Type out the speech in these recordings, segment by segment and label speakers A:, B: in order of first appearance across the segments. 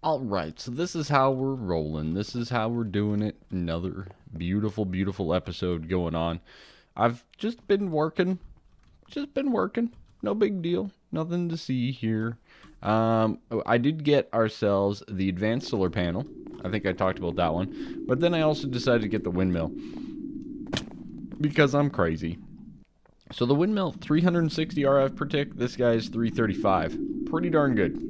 A: Alright, so this is how we're rolling. This is how we're doing it. Another beautiful, beautiful episode going on. I've just been working. No big deal. Nothing to see here. I did get ourselves the advanced solar panel. I think I talked about that one. But then I also decided to get the windmill. Because I'm crazy. So the windmill, 360 RF per tick. This guy's 335. Pretty darn good.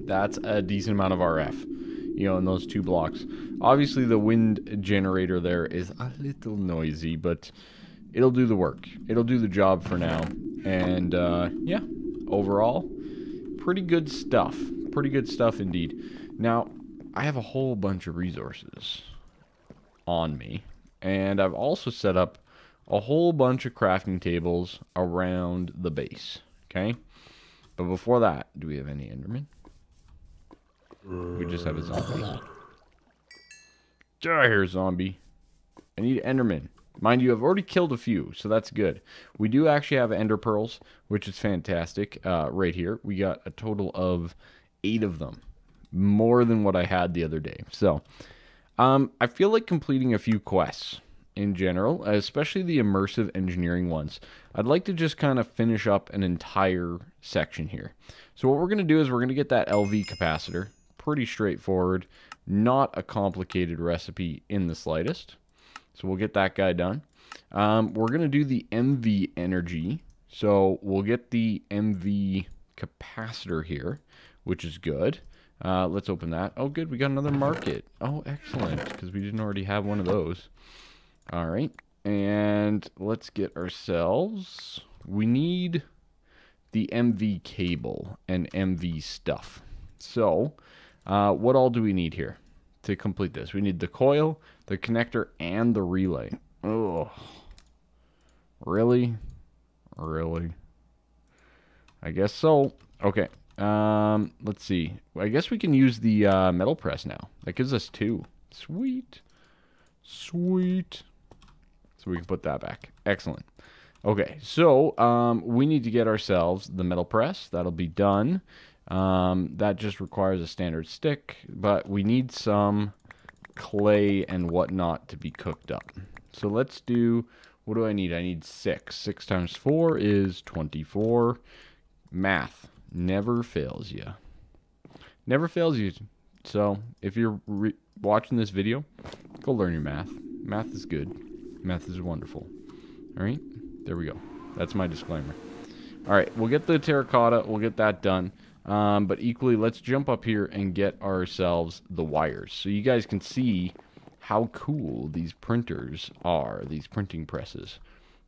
A: That's a decent amount of RF, in those two blocks. Obviously, the wind generator there is a little noisy, but it'll do the work. It'll do the job for now. And, yeah, overall, pretty good stuff. Pretty good stuff indeed. Now, I have a whole bunch of resources on me. And I've also set up a whole bunch of crafting tables around the base. Okay? But before that, do we have any Endermen? We just have a zombie. Get out of here, zombie. I need Enderman. Mind you, I've already killed a few, so that's good. We do actually have Ender Pearls, which is fantastic, right here. We got a total of 8 of them. More than what I had the other day. So, I feel like completing a few quests in general, especially the immersive engineering ones. I'd like to just kind of finish up an entire section here. So what we're going to do is we're going to get that LV capacitor. Pretty straightforward, not a complicated recipe in the slightest. So we'll get that guy done. We're going to do the MV energy. So we'll get the MV capacitor here, which is good. Let's open that. Oh, good. We got another market. Oh, excellent, because we didn't already have one of those. All right. And let's get ourselves... We need the MV cable and MV stuff. So... what all do we need here to complete this? We need the coil, the connector, and the relay. Oh, really? Really? I guess so. Okay. Let's see. I guess we can use the metal press now. That gives us 2. Sweet. Sweet. So we can put that back. Excellent. Okay, so we need to get ourselves the metal press. That'll be done. That just requires a standard stick, but we need some clay and whatnot to be cooked up. So let's do, what do I need? I need 6. 6 times 4 is 24. Math never fails you. Never fails you. So if you're watching this video, go learn your math. Math is good. Math is wonderful. All right, there we go. That's my disclaimer. All right, we'll get the terracotta. We'll get that done. But equally, let's jump up here and get ourselves the wires. So you guys can see how cool these printers are, these printing presses.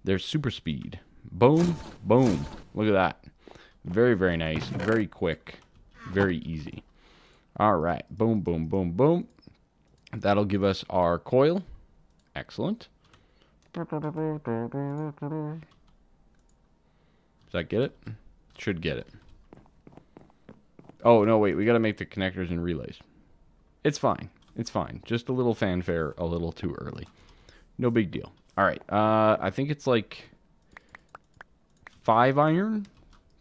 A: They're super speed. Boom, boom. Look at that. Very, very nice. Very quick. Very easy. All right. Boom, boom, boom, boom. That'll give us our coil. Excellent. Does that get it? Should get it. Oh, no, wait. We got to make the connectors and relays. It's fine. It's fine. Just a little fanfare a little too early. No big deal. All right. I think it's like 5 iron?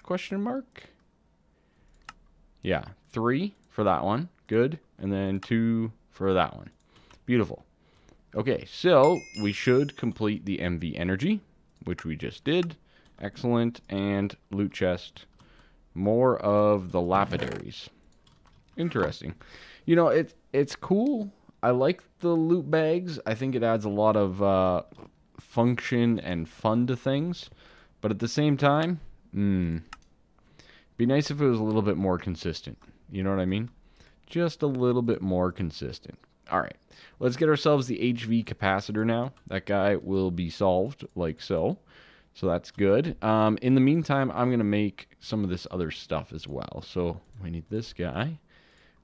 A: Question mark? Yeah. 3 for that one. Good. And then 2 for that one. Beautiful. Okay. So we should complete the MV energy, which we just did. Excellent. And loot chest. More of the lapidaries. Interesting. You know, it's cool. I like the loot bags. I think it adds a lot of function and fun to things. But at the same time, be nice if it was a little bit more consistent. You know what I mean? Just a little bit more consistent. All right. Let's get ourselves the HV capacitor now. That guy will be solved like so. So that's good. In the meantime, I'm going to make some of this other stuff as well. So we need this guy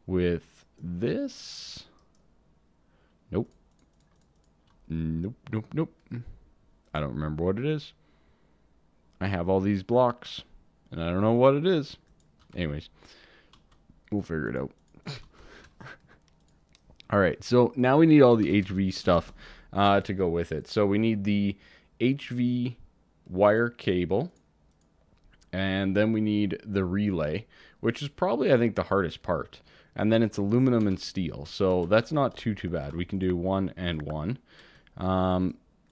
A: with this. Nope. Nope, nope, nope. I don't remember what it is. I have all these blocks, and I don't know what it is. Anyways, we'll figure it out. All right, so now we need all the HV stuff to go with it. So we need the HV wire cable, And then we need the relay, which is probably, I think, the hardest part. And then it's aluminum and steel. So that's not too bad. We can do 1 and 1.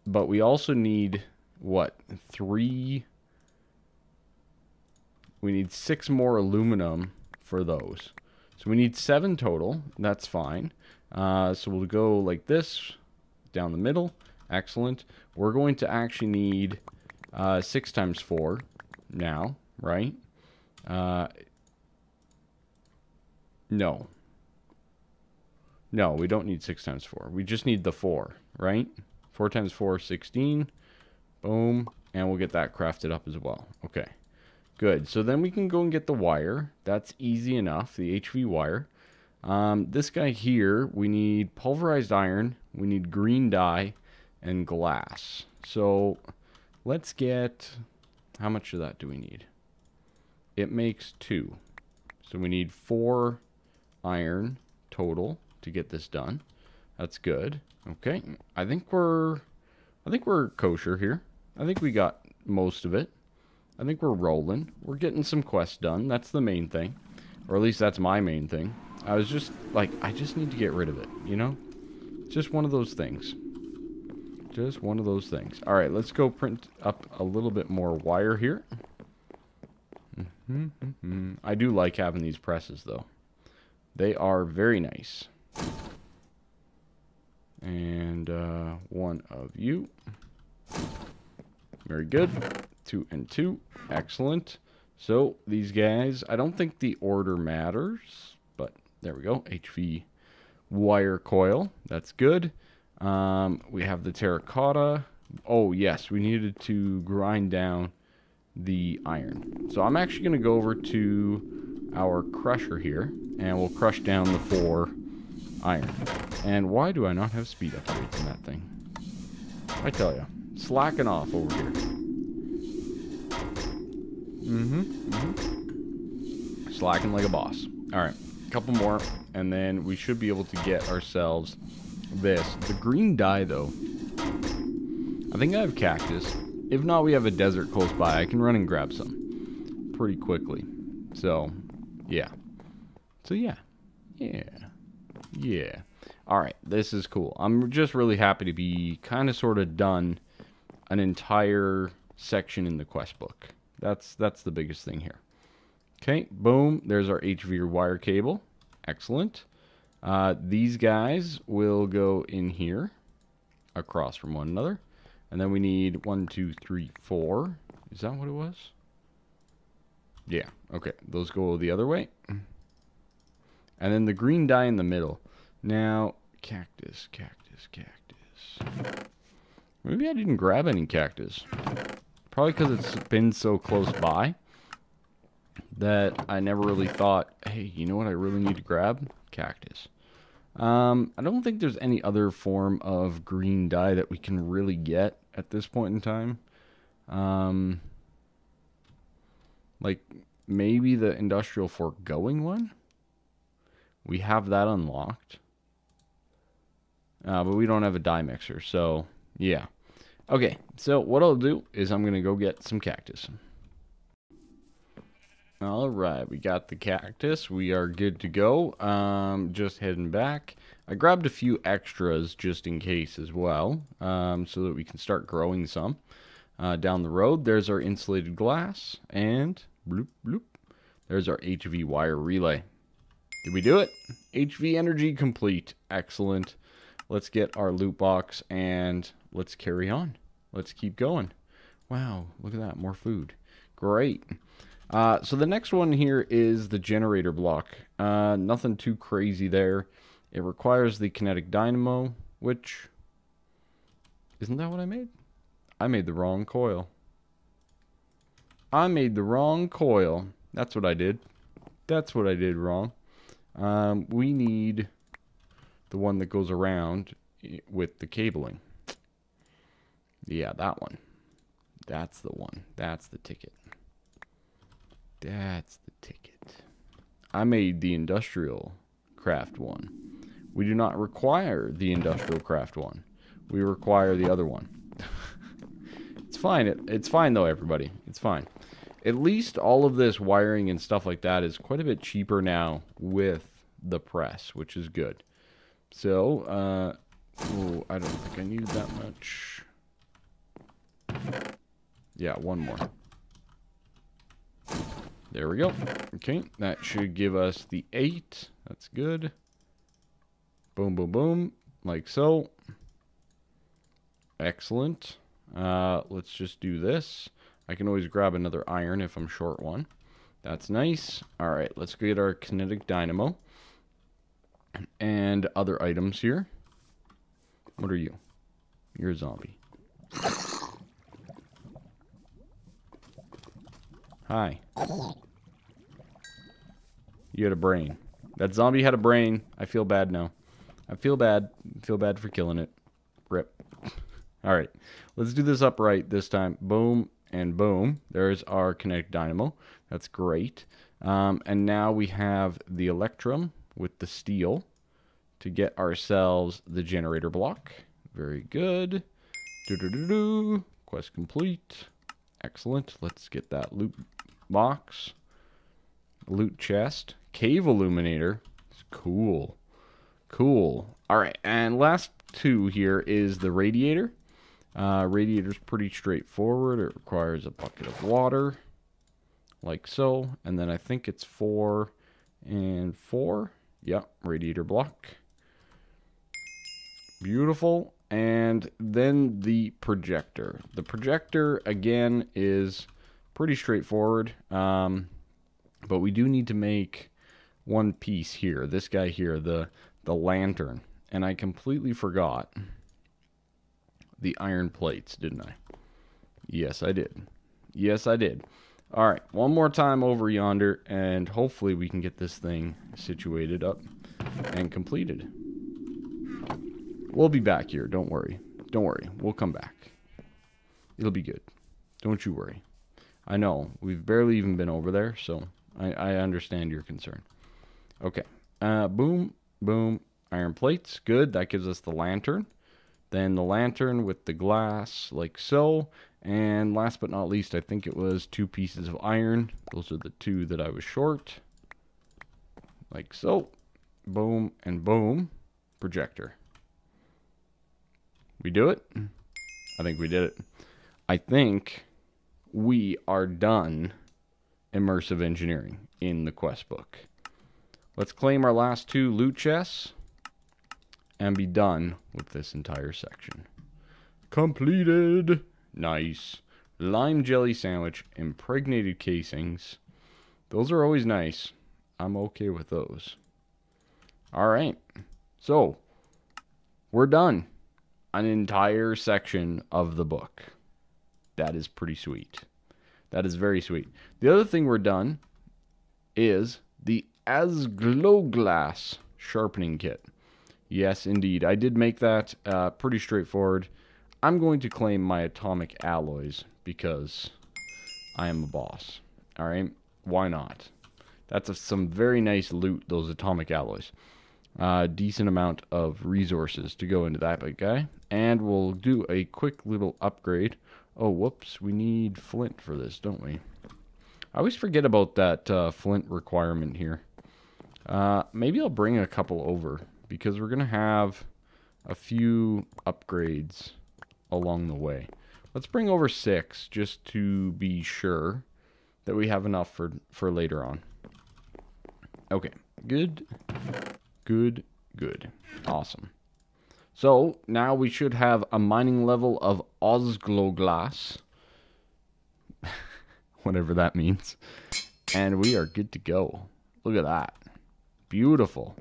A: But we also need, what, 3... We need 6 more aluminum for those. So we need 7 total. That's fine. So we'll go like this, down the middle. Excellent. We're going to actually need 6 times 4 now, right? No. No, we don't need 6 times 4. We just need the 4, right? 4 times 4, 16. Boom. And we'll get that crafted up as well. Okay. Good. So then we can go and get the wire. That's easy enough, the HV wire. This guy here, we need pulverized iron, we need green dye, and glass. So let's get... How much of that do we need? It makes 2. So we need 4 iron total to get this done. That's good. Okay. I think we're kosher here. I think we got most of it. I think we're rolling. We're getting some quests done. That's the main thing. Or at least that's my main thing. I was just like, I just need to get rid of it, you know? Just one of those things. Just one of those things. All right, let's go print up a little bit more wire here. I do like having these presses, though. They are very nice. And one of you. Very good. 2 and 2. Excellent. So these guys, I don't think the order matters, but there we go. HV wire coil. That's good. We have the terracotta. Oh, yes, we needed to grind down the iron. So I'm actually going to go over to our crusher here, and we'll crush down the 4 iron. And why do I not have speed upgrades in that thing? I tell you, slacking off over here. Slacking like a boss. Alright, a couple more, and then we should be able to get ourselves this. The green dye, though, I think I have cactus. If not, we have a desert close by. I can run and grab some pretty quickly. So, yeah. So, yeah. Alright, this is cool. I'm just really happy to be kind of sort of done an entire section in the quest book. That's the biggest thing here. Okay, boom. There's our HV wire cable. Excellent. These guys will go in here across from one another. And then we need 1, 2, 3, 4. Is that what it was? Yeah, okay. Those go the other way. And then the green dye in the middle. Now, cactus. Maybe I didn't grab any cactus. Probably because it's been so close by that I never really thought, hey, you know what I really need to grab? Cactus. I don't think there's any other form of green dye that we can really get at this point in time. Like maybe the industrial foregoing one. We have that unlocked. But we don't have a dye mixer, so yeah. Okay, so what I'll do is I'm going to go get some cactus. Alright, we got the cactus. We are good to go. Just heading back. I grabbed a few extras just in case as well, so that we can start growing some down the road. There's our insulated glass, and bloop, bloop. There's our HV wire relay. Did we do it? HV energy complete. Excellent. Let's get our loot box, and let's carry on. Let's keep going. Wow, look at that. More food. Great. So the next one here is the generator block. Nothing too crazy there. It requires the Kinetic Dynamo, which... Isn't that what I made? I made the wrong coil. I made the wrong coil. That's what I did. That's what I did wrong. We need the one that goes around with the cabling. Yeah, that one. That's the one. That's the ticket. That's the ticket. I made the industrial craft one. We do not require the industrial craft one. We require the other one. It's fine. It's fine though, everybody. It's fine. at least all of this wiring and stuff like that is quite a bit cheaper now with the press, which is good. So, oh, I don't think I need that much. Yeah, one more. There we go. Okay, that should give us the 8. That's good. Boom, boom, boom. Like so. Excellent. Let's just do this. I can always grab another iron if I'm short one. That's nice. Alright, let's get our Kinetic Dynamo. And other items here. What are you? You're a zombie. Hi. You had a brain. That zombie had a brain. I feel bad now. I feel bad. I feel bad for killing it. Rip. Alright. Let's do this upright this time. Boom and boom. There's our Kinetic Dynamo. That's great. And now we have the Electrum with the steel to get ourselves the generator block. Very good. Do-do-do-do. Quest complete. Excellent. Let's get that loot box. Loot chest. Cave Illuminator. It's cool. Cool. Alright, and last two here is the Radiator. Radiator's pretty straightforward. It requires a bucket of water. Like so. And then I think it's 4 and 4. Yep, Radiator block. Beautiful. And then the projector. The projector, again, is pretty straightforward. But we do need to make one piece here. This guy here, the lantern. And I completely forgot the iron plates, didn't I? Yes, I did. Yes, I did. All right, one more time over yonder, and hopefully we can get this thing situated up and completed. We'll be back here. Don't worry. Don't worry. We'll come back. It'll be good. Don't you worry. I know. We've barely even been over there, so I understand your concern. Okay. Boom. Boom. Iron plates. Good. That gives us the lantern. Then the lantern with the glass, like so. And last but not least, I think it was 2 pieces of iron. Those are the 2 that I was short. Like so. Boom and boom. Projector. We do it? I think we did it. I think we are done immersive engineering in the quest book. Let's claim our last 2 loot chests and be done with this entire section. Completed. Nice. Lime jelly sandwich, impregnated casings. Those are always nice. I'm okay with those. All right. So, we're done. An entire section of the book. That is pretty sweet. That is very sweet. The other thing we're done is the Asgloglass sharpening kit. Yes, indeed. I did make that pretty straightforward. I'm going to claim my atomic alloys because I am a boss. All right? Why not? That's some very nice loot, those atomic alloys. Decent amount of resources to go into that big guy. And we'll do a quick little upgrade. Oh, whoops. We need flint for this, don't we? I always forget about that flint requirement here. Maybe I'll bring a couple over because we're going to have a few upgrades along the way. Let's bring over 6 just to be sure that we have enough for later on. Okay. Good. Good. Good. Awesome. So, now we should have a mining level of Asgloglass. Whatever that means. And we are good to go. Look at that. Beautiful.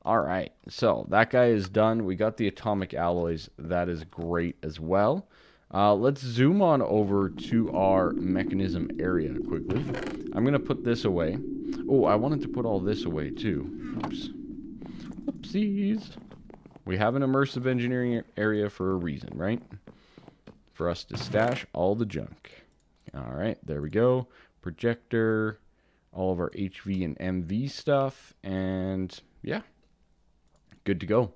A: Alright, so that guy is done. We got the atomic alloys. That is great as well. Let's zoom on over to our mechanism area quickly. I'm going to put this away. Oh, I wanted to put all this away too. Oops. Oopsies. We have an immersive engineering area for a reason, right? For us to stash all the junk. Alright, there we go. Projector, all of our HV and MV stuff, and yeah. Good to go.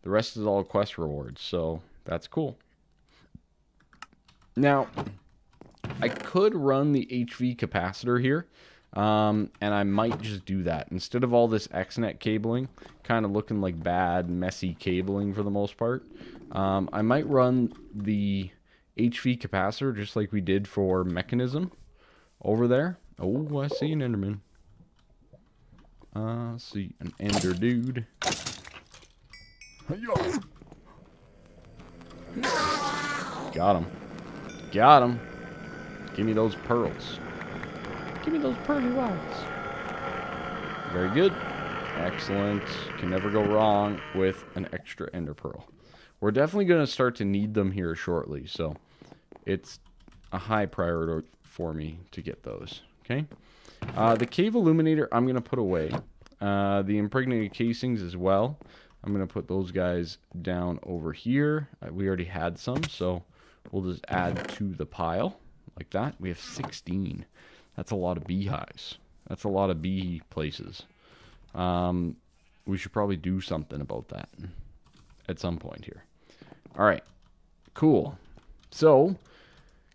A: The rest is all quest rewards, so that's cool. Now, I could run the HV capacitor here, and I might just do that. Instead of all this XNet cabling, kind of looking like bad, messy cabling for the most part, I might run the HV capacitor just like we did for Mechanism over there. Oh, I see an Enderman. I see an Ender dude. Got him. Got him. Give me those pearls. Give me those pearly whites. Very good. Excellent. Can never go wrong with an extra ender pearl. We're definitely going to start to need them here shortly, so it's a high priority for me to get those. Okay. The cave illuminator I'm going to put away. The impregnated casings as well. I'm going to put those guys down over here. We already had some, so we'll just add to the pile like that. We have 16. That's a lot of beehives. That's a lot of bee places. We should probably do something about that at some point here. All right, cool. So,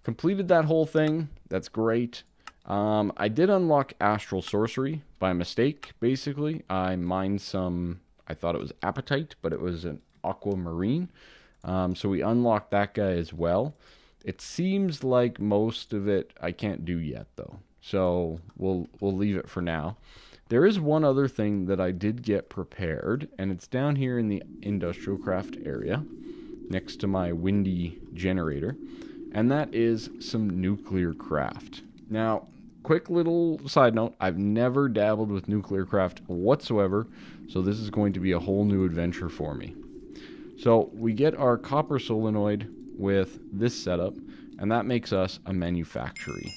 A: completed that whole thing. That's great. I did unlock Astral Sorcery by mistake, basically. I mined some, I thought it was Apatite, but it was an Aquamarine. So we unlocked that guy as well. It seems like most of it I can't do yet, though. So we'll leave it for now. There is one other thing that I did get prepared, and it's down here in the industrial craft area, next to my windy generator, and that is some nuclear craft. Now, quick little side note, I've never dabbled with nuclear craft whatsoever, so this is going to be a whole new adventure for me. So we get our copper solenoid with this setup, and that makes us a manufactory.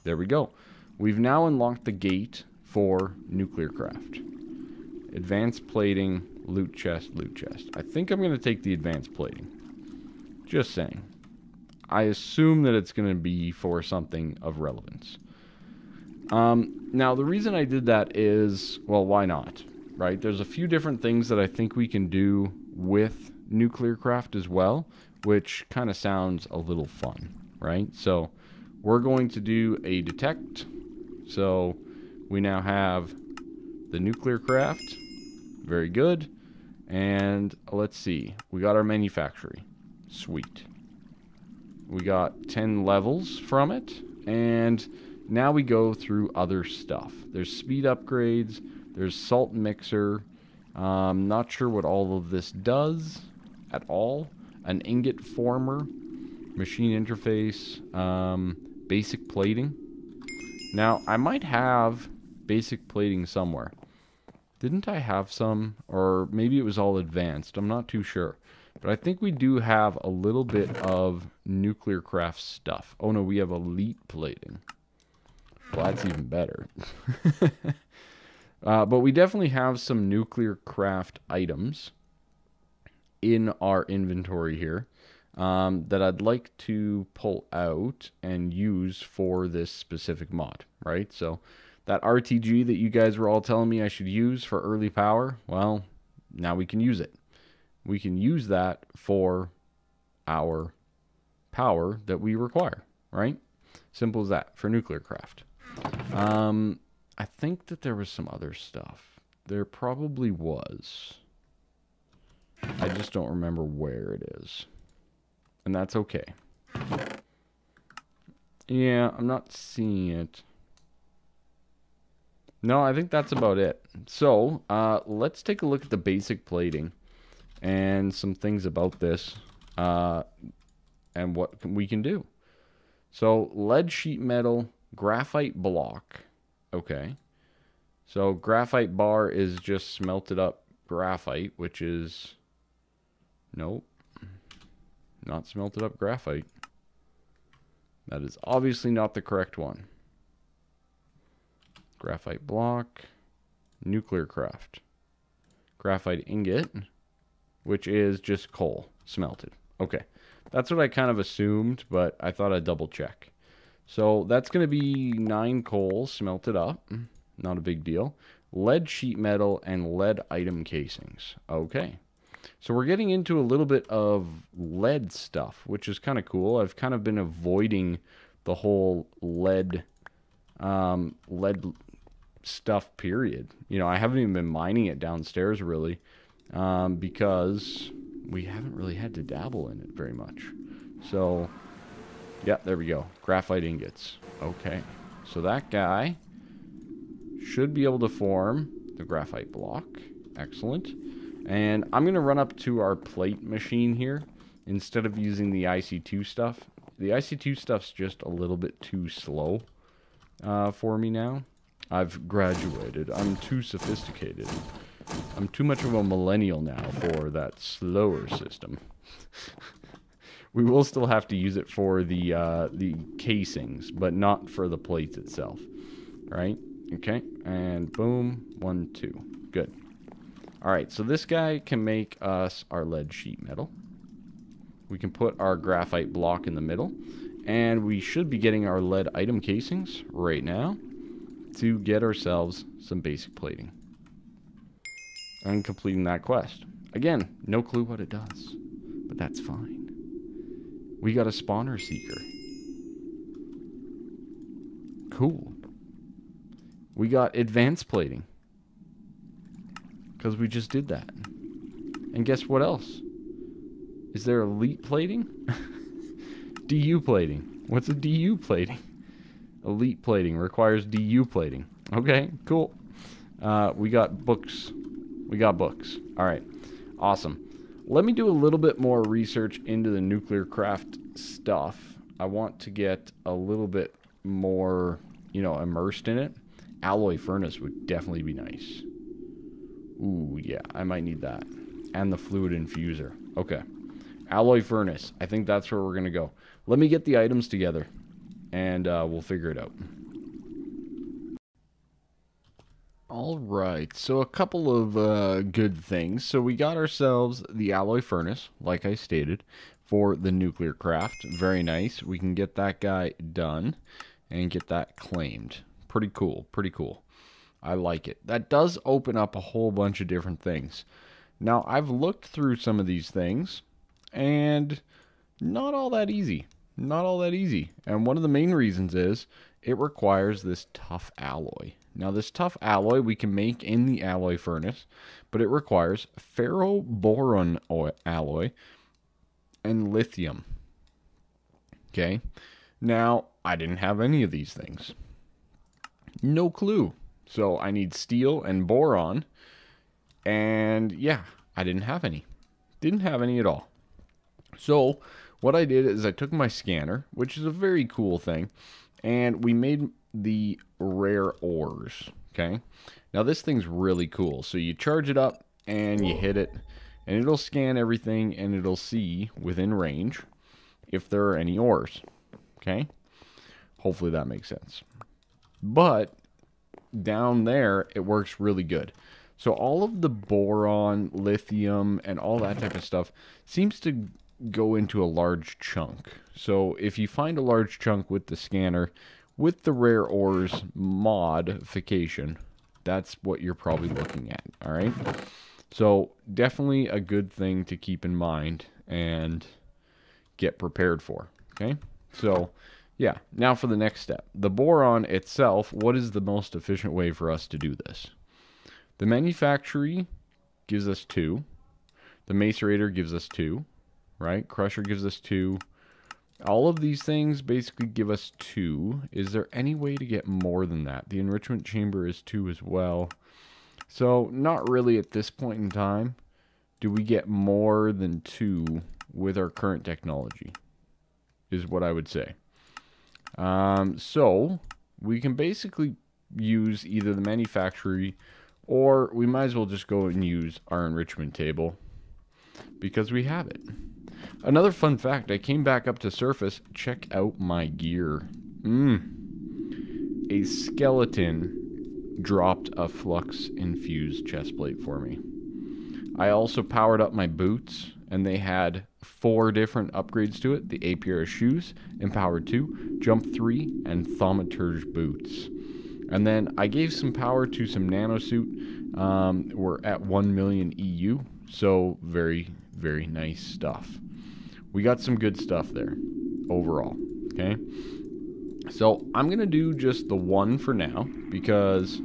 A: There we go. We've now unlocked the gate for nuclear craft. Advanced plating, loot chest, loot chest. I think I'm going to take the advanced plating. Just saying. I assume that it's going to be for something of relevance. Now, the reason I did that is, well, why not? Right? There's a few different things that I think we can do with nuclear craft as well, which kind of sounds a little fun, right? So we're going to do a detect. So we now have the nuclear craft. Very good. And let's see. We got our manufactory. Sweet. We got 10 levels from it. And now we go through other stuff. There's speed upgrades. There's salt mixer. Not sure what all of this does at all. An ingot former. Machine interface. Basic plating. Now, I might have basic plating somewhere. Didn't I have some? Or maybe it was all advanced. I'm not too sure. But I think we do have a little bit of nuclear craft stuff. Oh no, we have elite plating. Well, that's even better. But we definitely have some nuclear craft items in our inventory here that I'd like to pull out and use for this specific mod, right? So that RTG that you guys were all telling me I should use for early power, well, now we can use it. We can use that for our power that we require, right? Simple as that for nuclear craft. I think that there was some other stuff. There probably was. I just don't remember where it is. And that's okay. Yeah, I'm not seeing it. No, I think that's about it. So, let's take a look at the basic plating and some things about this and what we can do. So, lead sheet metal, graphite block. Okay. So, graphite bar is just smelted up graphite, which is... Nope. Not smelted up graphite. That is obviously not the correct one. Graphite block. Nuclear craft. Graphite ingot, which is just coal smelted. Okay. That's what I kind of assumed, but I thought I'd double check. So that's going to be 9 coal smelted up. Not a big deal. Lead sheet metal and lead item casings. Okay. So we're getting into a little bit of lead stuff, which is kind of cool. I've kind of been avoiding the whole lead stuff, period. You know, I haven't even been mining it downstairs, really, because we haven't really had to dabble in it very much. So, yeah, there we go. Graphite ingots. Okay. So that guy should be able to form the graphite block. Excellent. And I'm going to run up to our plate machine here instead of using the IC2 stuff. The IC2 stuff's just a little bit too slow for me now. I've graduated. I'm too sophisticated. I'm too much of a millennial now for that slower system. We will still have to use it for the casings, but not for the plates itself. Right? Okay. And boom. 1, 2. Good. Alright, so this guy can make us our lead sheet metal. We can put our graphite block in the middle. And we should be getting our lead item casings right now to get ourselves some basic plating. And completing that quest. Again, no clue what it does, but that's fine. We got a spawner seeker. Cool. We got advanced plating. Because we just did that. And guess what else? Is there elite plating? DU plating. What's a DU plating? Elite plating requires DU plating. Okay, cool. We got books. We got books. Alright, awesome. Let me do a little bit more research into the nuclear craft stuff. I want to get a little bit more, you know, immersed in it. Alloy furnace would definitely be nice. Ooh, yeah, I might need that. And the fluid infuser. Okay. Alloy furnace. I think that's where we're going to go. Let me get the items together, and we'll figure it out. Alright, so a couple of good things. So we got ourselves the alloy furnace, like I stated, for the nuclear craft. Very nice. We can get that guy done and get that claimed. Pretty cool, pretty cool. I like it. That does open up a whole bunch of different things. Now, I've looked through some of these things, and not all that easy. Not all that easy. And one of the main reasons is it requires this tough alloy. Now, this tough alloy we can make in the alloy furnace, but it requires ferro-boron alloy and lithium. Okay? Now, I didn't have any of these things. No clue. So I need steel and boron. And yeah, I didn't have any. Didn't have any at all. So what I did is I took my scanner, which is a very cool thing, and we made the rare ores. Okay. Now this thing's really cool. So you charge it up and you hit it, and it'll scan everything and it'll see within range if there are any ores. Okay. Hopefully that makes sense. But down there, it works really good. So all of the boron, lithium, and all that type of stuff seems to go into a large chunk. So if you find a large chunk with the scanner, with the rare ores modification, that's what you're probably looking at. All right. So definitely a good thing to keep in mind and get prepared for. Okay. So yeah, now for the next step. The boron itself, what is the most efficient way for us to do this? The manufacturing gives us 2. The macerator gives us 2, right? Crusher gives us 2. All of these things basically give us 2. Is there any way to get more than that? The enrichment chamber is 2 as well. So not really at this point in time do we get more than 2 with our current technology, is what I would say. So we can basically use either the manufacturing, or we might as well just go and use our enrichment table because we have it. Another fun fact, I came back up to surface. Check out my gear. A skeleton dropped a flux infused chest plate for me. I also powered up my boots, and they had 4 different upgrades to it. The A pair of shoes, Empowered 2, Jump 3, and Thaumaturge boots. And then I gave some power to some nanosuit. We're at 1 million EU, so very, very nice stuff. We got some good stuff there, overall, okay? So I'm going to do just the one for now because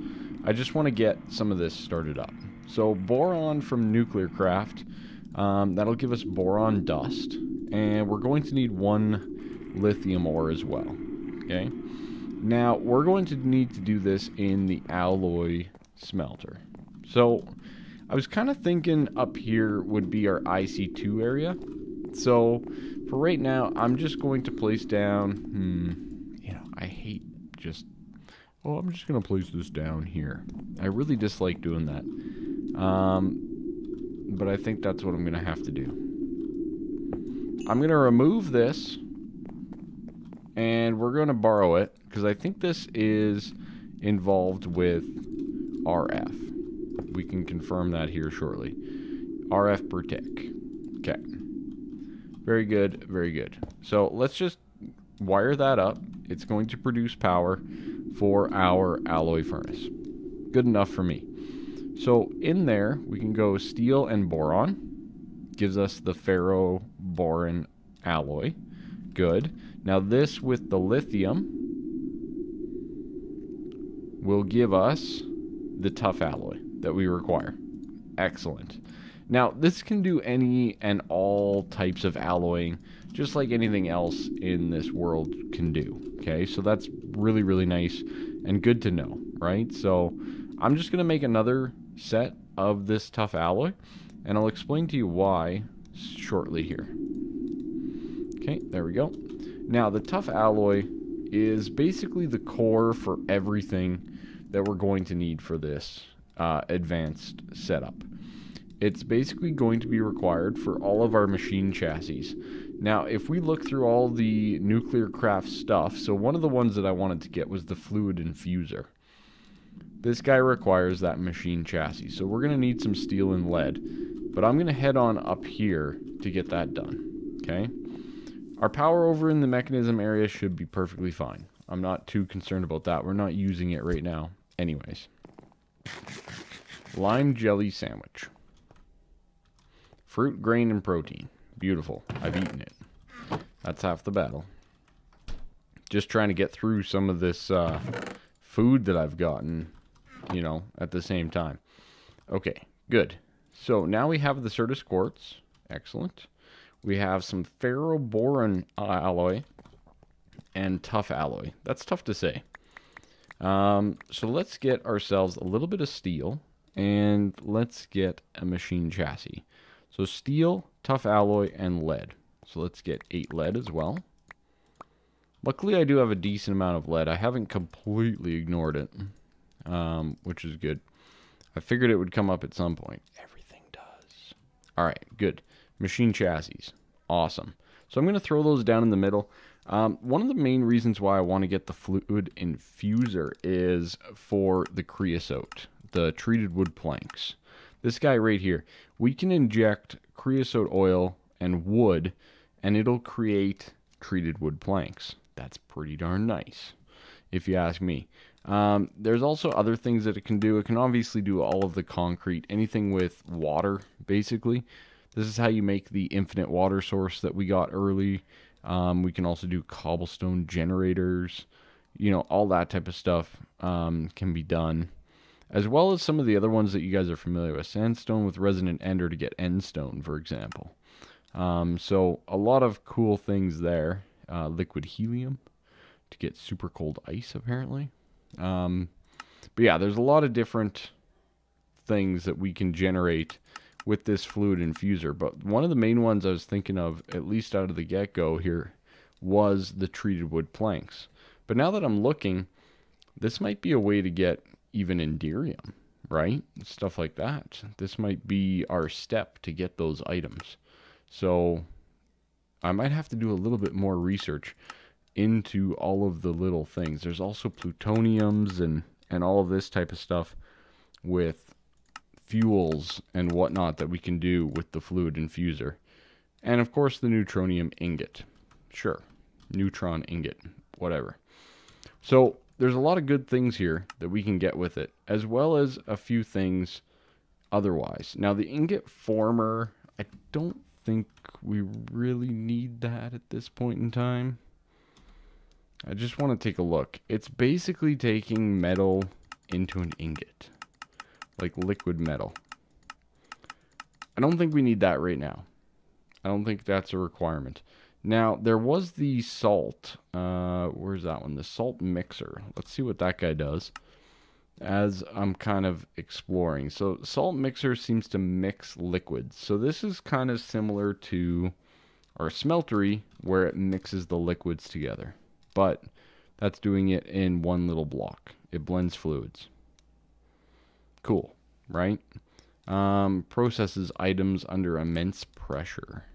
A: I just want to get some of this started up. So boron from nuclear craft, that'll give us boron dust. And we're going to need 1 lithium ore as well. Okay. Now, we're going to need to do this in the alloy smelter. So I was kind of thinking up here would be our IC2 area. So for right now, I'm just going to place down... I hate just... Well, I'm just going to place this down here. I really dislike doing that. But I think that's what I'm going to have to do. I'm going to remove this. And we're going to borrow it. Because I think this is involved with RF. We can confirm that here shortly. RF per tick. Okay. Very good, very good. So let's just wire that up. It's going to produce power for our alloy furnace. Good enough for me. So in there, we can go steel and boron. Gives us the ferro-boron alloy. Good. Now this with the lithium will give us the tough alloy that we require. Excellent. Now, this can do any and all types of alloying, just like anything else in this world can do. Okay, so that's really, really nice and good to know, right? So I'm just going to make another set of this tough alloy, and I'll explain to you why shortly here. Okay, there we go. Now, the tough alloy is basically the core for everything that we're going to need for this advanced setup. It's basically going to be required for all of our machine chassis. Now, if we look through all the nuclear craft stuff, so one of the ones that I wanted to get was the fluid infuser. This guy requires that machine chassis, so we're going to need some steel and lead. But I'm going to head on up here to get that done, okay? Our power over in the mechanism area should be perfectly fine. I'm not too concerned about that. We're not using it right now. Anyways. Lime jelly sandwich. Fruit, grain, and protein. Beautiful. I've eaten it. That's half the battle. Just trying to get through some of this food that I've gotten, you know, at the same time. Okay, good. So now we have the Certus quartz. Excellent. We have some ferro-boron alloy and tough alloy. That's tough to say. So let's get ourselves a little bit of steel and let's get a machine chassis. So steel, tough alloy, and lead. So let's get 8 lead as well. Luckily, I do have a decent amount of lead. I haven't completely ignored it, which is good. I figured it would come up at some point. Everything does. All right, good. Machine chassis. Awesome. So I'm going to throw those down in the middle. One of the main reasons why I want to get the fluid infuser is for the creosote, the treated wood planks. This guy right here, we can inject creosote oil and wood, and it'll create treated wood planks. That's pretty darn nice, if you ask me. There's also other things that it can do. It can obviously do all of the concrete, anything with water, basically. This is how you make the infinite water source that we got early. We can also do cobblestone generators. You know, all that type of stuff can be done. As well as some of the other ones that you guys are familiar with. Sandstone with resonant ender to get endstone, for example. So a lot of cool things there. Liquid helium to get super cold ice, apparently. But yeah, there's a lot of different things that we can generate with this fluid infuser. But one of the main ones I was thinking of, at least out of the get-go here, was the treated wood planks. But now that I'm looking, this might be a way to get even Enderium, right? Stuff like that. This might be our step to get those items. So I might have to do a little bit more research into all of the little things. There's also plutoniums and all of this type of stuff with fuels and whatnot that we can do with the fluid infuser. And of course the neutronium ingot. Sure. Neutron ingot. Whatever. So there's a lot of good things here that we can get with it, as well as a few things otherwise. Now the ingot former, I don't think we really need that at this point in time. I just want to take a look. It's basically taking metal into an ingot. Like liquid metal. I don't think we need that right now. I don't think that's a requirement. Now, there was the salt. Where's that one? The salt mixer. Let's see what that guy does as I'm kind of exploring. So, salt mixer seems to mix liquids. So, this is kind of similar to our smeltery where it mixes the liquids together. But that's doing it in one little block. It blends fluids. Cool, right? Processes items under immense pressure.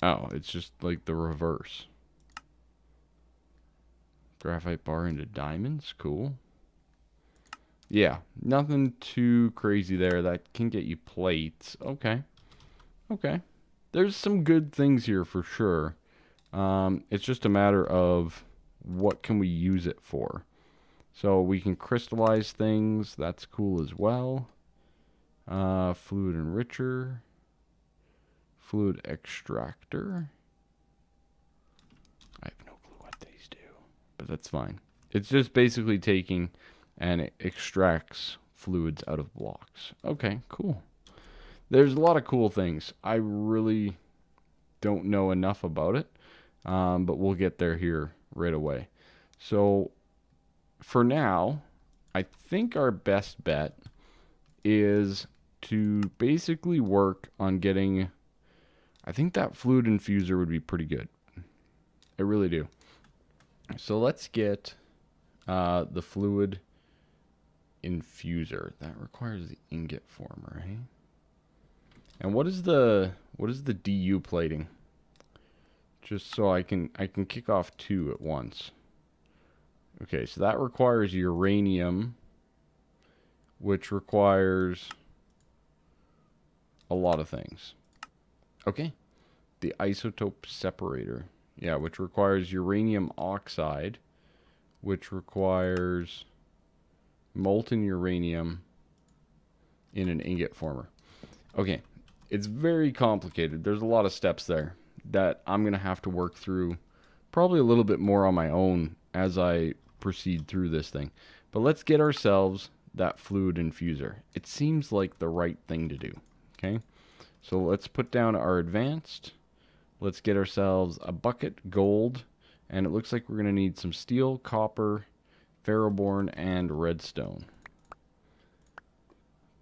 A: Oh, it's just like the reverse. Graphite bar into diamonds. Cool. Yeah, nothing too crazy there. That can get you plates. Okay. Okay. There's some good things here for sure. It's just a matter of what can we use it for. So we can crystallize things. That's cool as well. Fluid enricher. Fluid extractor. I have no clue what these do, but that's fine. It's just basically taking and it extracts fluids out of blocks. Okay, cool. There's a lot of cool things. I really don't know enough about it, but we'll get there here right away. So for now, I think our best bet is to basically work on getting... I think that fluid infuser would be pretty good. I really do. So let's get the fluid infuser. That requires the ingot former, right? And what is the DU plating? Just so I can kick off 2 at once. Okay, so that requires uranium, which requires a lot of things. Okay, the isotope separator. Yeah, which requires uranium oxide, which requires molten uranium in an ingot former. Okay, it's very complicated. There's a lot of steps there that I'm going to have to work through probably a little bit more on my own as I proceed through this thing. But let's get ourselves that fluid infuser. It seems like the right thing to do, okay? So let's put down our advanced. Let's get ourselves a bucket, gold, and it looks like we're going to need some steel, copper, ferroborn, and redstone.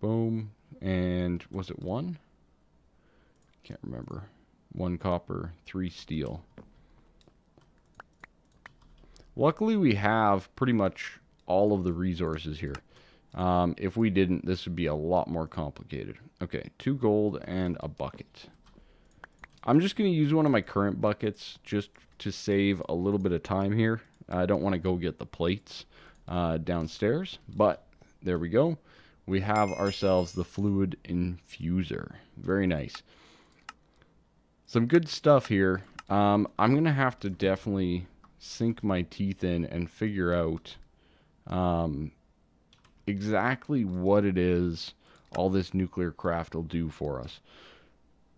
A: Boom. And was it 1? Can't remember. 1 copper, 3 steel. Luckily, we have pretty much all of the resources here. If we didn't, this would be a lot more complicated. Okay, 2 gold and a bucket. I'm just going to use one of my current buckets just to save a little bit of time here. I don't want to go get the plates downstairs, but there we go. We have ourselves the fluid infuser. Very nice. Some good stuff here. I'm going to have to definitely sink my teeth in and figure out exactly what it is all this nuclear craft will do for us.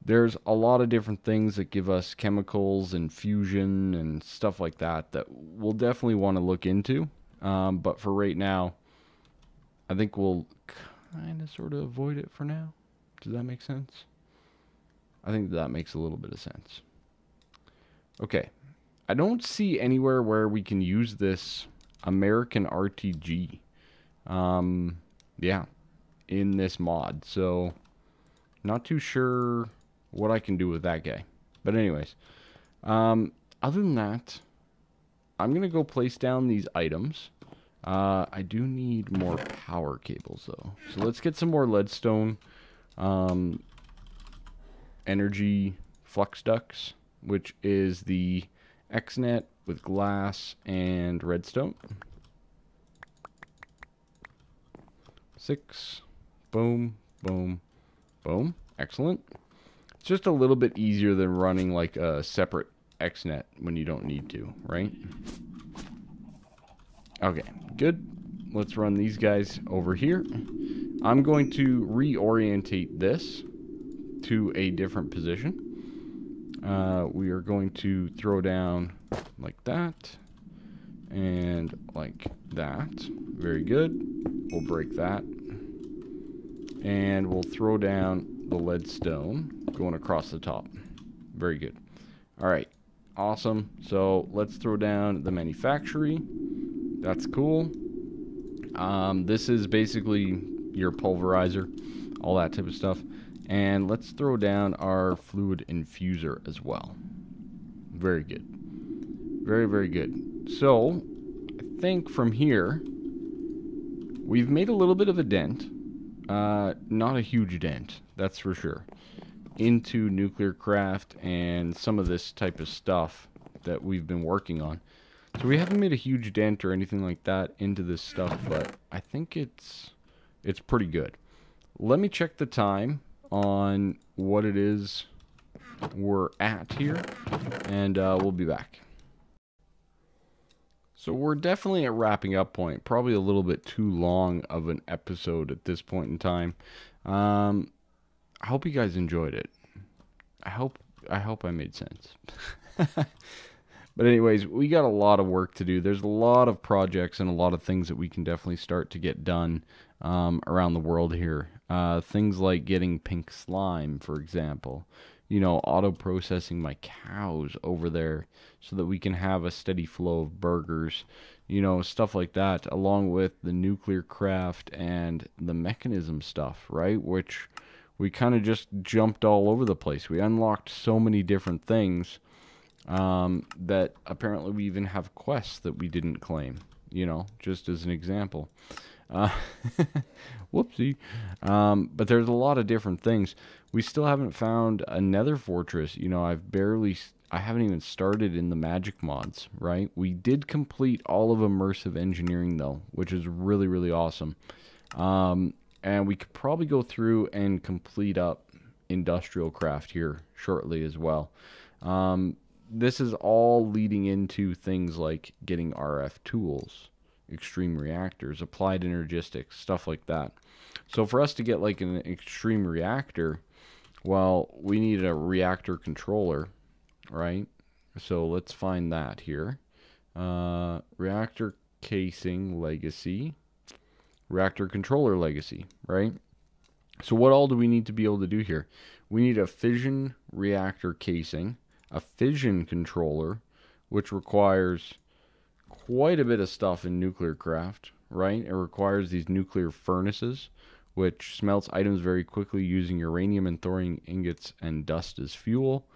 A: There's a lot of different things that give us chemicals and fusion and stuff like that that we'll definitely want to look into. But for right now, I think we'll kind of sort of avoid it for now. Does that make sense? I think that makes a little bit of sense. Okay. I don't see anywhere where we can use this American RTG. Yeah, in this mod. So, not too sure what I can do with that guy. But anyways, other than that, I'm going to go place down these items. I do need more power cables, though. So let's get some more leadstone energy flux ducts, which is the XNet with glass and redstone. 6. Boom, boom, boom. Excellent. It's just a little bit easier than running like a separate XNet when you don't need to, right? Okay, good. Let's run these guys over here. I'm going to reorientate this to a different position. we are going to throw down like that and like that. Very good. We'll break that. And we'll throw down the lead stone going across the top. Very good. All right. Awesome. So let's throw down the manufacturing. That's cool. This is basically your pulverizer, all that type of stuff. And let's throw down our fluid infuser as well. Very good. Very, very good. So I think from here, we've made a little bit of a dent. Not a huge dent, that's for sure, into nuclear craft and some of this type of stuff that we've been working on. So we haven't made a huge dent or anything like that into this stuff, but I think it's pretty good. Let me check the time on what it is we're at here, and we'll be back. So we're definitely at wrapping up point. Probably a little bit too long of an episode at this point in time. I hope you guys enjoyed it. I hope I made sense. But anyways, we got a lot of work to do. There's a lot of projects and a lot of things that we can definitely start to get done around the world here. Things like getting pink slime, for example. You know, auto-processing my cows over there so that we can have a steady flow of burgers, you know, stuff like that, along with the nuclear craft and the mechanism stuff, right? Which we kind of just jumped all over the place. We unlocked so many different things that apparently we even have quests that we didn't claim, you know, just as an example. Whoopsie. But there's a lot of different things. We still haven't found a nether fortress. You know, I haven't even started in the magic mods, right? We did complete all of immersive engineering though, which is really, really awesome. And we could probably go through and complete up industrial craft here shortly as well. This is all leading into things like getting RF tools, extreme reactors, applied energistics, stuff like that. So for us to get like an extreme reactor, well, we need a reactor controller, right? So let's find that here. Reactor casing legacy, reactor controller legacy, right? So what all do we need to be able to do here? We need a fission reactor casing, a fission controller, which requires quite a bit of stuff in nuclear craft, right? It requires these nuclear furnaces, which smelts items very quickly using uranium and thorium ingots and dust as fuel.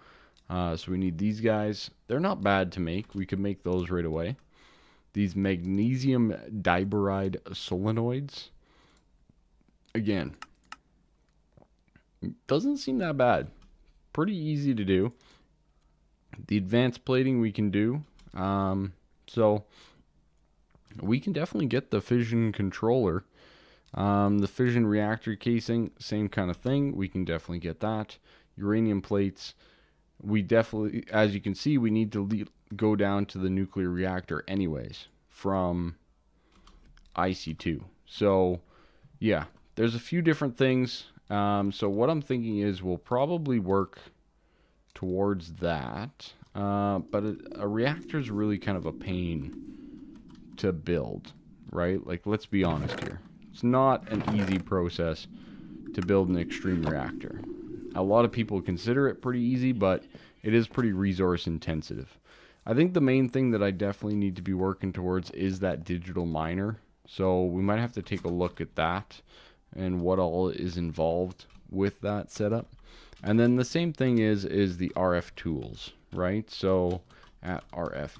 A: So we need these guys. They're not bad to make. We could make those right away. These magnesium diboride solenoids. Again, doesn't seem that bad. Pretty easy to do. The advanced plating we can do. So we can definitely get the fission controller. The fission reactor casing, same kind of thing. We can definitely get that. Uranium plates. We definitely, as you can see, we need to go down to the nuclear reactor anyways from IC2. So yeah, there's a few different things. So what I'm thinking is we'll probably work towards that. But a reactor is really kind of a pain to build, right? Like, let's be honest here. It's not an easy process to build an extreme reactor. A lot of people consider it pretty easy, but it is pretty resource intensive. I think the main thing that I definitely need to be working towards is that digital miner. So we might have to take a look at that and what all is involved with that setup. And then the same thing is the RF tools, right? So at RF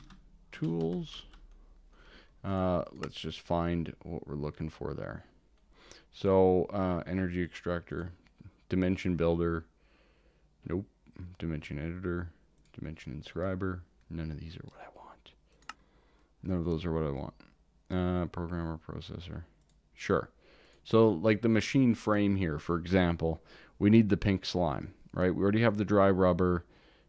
A: tools, let's just find what we're looking for there. So energy extractor, dimension builder, nope, dimension editor, dimension inscriber. None of these are what I want. None of those are what I want. Programmer, processor, sure. So like the machine frame here, for example, we need the pink slime, right? We already have the dry rubber.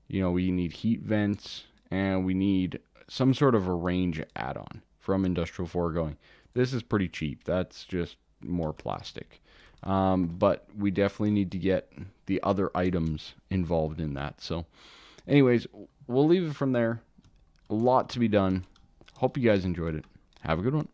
A: You know, we need heat vents, and we need some sort of a range add-on from Industrial Foregoing. This is pretty cheap. That's just more plastic. But we definitely need to get the other items involved in that. So Anyways, we'll leave it from there. A lot to be done. Hope you guys enjoyed it. Have a good one.